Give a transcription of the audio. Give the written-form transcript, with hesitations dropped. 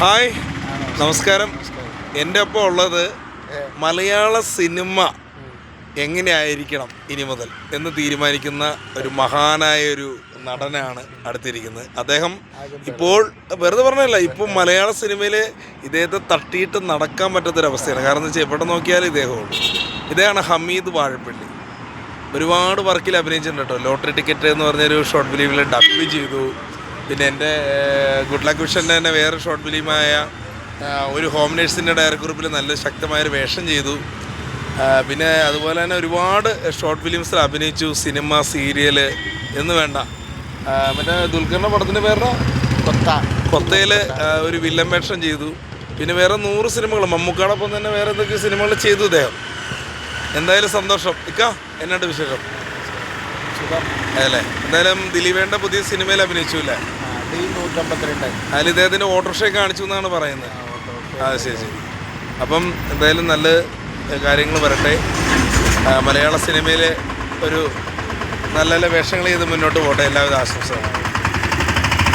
Hi, നമസ്കാരം. എൻ്റെ ഒപ്പം ഉള്ളത് മലയാള സിനിമ എങ്ങനെയായിരിക്കണം ഇനി മുതൽ എന്ന് തീരുമാനിക്കുന്ന ഒരു മഹാനായൊരു നടനാണ് അടുത്തിരിക്കുന്നത്. അദ്ദേഹം ഇപ്പോൾ വെറുതെ പറഞ്ഞല്ല, ഇപ്പോൾ മലയാള സിനിമയിൽ ഇദ്ദേഹത്തെ തട്ടിയിട്ട് നടക്കാൻ പറ്റാത്തൊരവസ്ഥയാണ്. കാരണം എന്ന് വെച്ചാൽ എവിടെ നോക്കിയാലും ഇദ്ദേഹമുണ്ട്. ഇദ്ദേഹമാണ് ഹമീദ് വാഴപ്പള്ളി. ഒരുപാട് വർക്കിൽ അഭിനയിച്ചിട്ടുണ്ട് കേട്ടോ. ലോട്ടറി ടിക്കറ്റ് എന്ന് പറഞ്ഞൊരു ഷോർട്ട് ഫിലിമിൽ ഡബ് ചെയ്തു. പിന്നെ എൻ്റെ ഗുഡ് ലക്ക് വിഷൻ്റെ തന്നെ വേറെ ഷോർട്ട് ഫിലിമായ ഒരു ഹോം നേഴ്സിൻ്റെ ഡയറക്ടർ ഗ്രൂപ്പിൽ നല്ല ശക്തമായൊരു വേഷം ചെയ്തു. പിന്നെ അതുപോലെ തന്നെ ഒരുപാട് ഷോർട്ട് ഫിലിംസിൽ അഭിനയിച്ചു. സിനിമ, സീരിയൽ എന്ന് വേണ്ട. മറ്റേ ദുൽഖറിൻ്റെ പടത്തിൻ്റെ പേരുടെ കൊത്തയിൽ ഒരു വില്ലൻ വേഷം ചെയ്തു. പിന്നെ വേറെ 100 സിനിമകൾ, മമ്മൂക്കാടൊപ്പം തന്നെ വേറെ എന്തൊക്കെ സിനിമകൾ ചെയ്തു ഇദ്ദേഹം. എന്തായാലും സന്തോഷം. എന്നാണ്ട് വിശേഷം? അതല്ലേ, എന്തായാലും ദിലീപേൻ്റെ പുതിയ സിനിമയിൽ അഭിനയിച്ചു അല്ലേ? അതിൽ ഇദ്ദേഹത്തിൻ്റെ ഓട്ടോറിക്ഷ കാണിച്ചു എന്നാണ് പറയുന്നത്. ശരി. അപ്പം എന്തായാലും നല്ല കാര്യങ്ങൾ വരട്ടെ. മലയാള സിനിമയിൽ ഒരു നല്ല നല്ല വേഷങ്ങൾ ചെയ്ത് മുന്നോട്ട് പോട്ടെ. എല്ലാവിധ ആശംസകളും.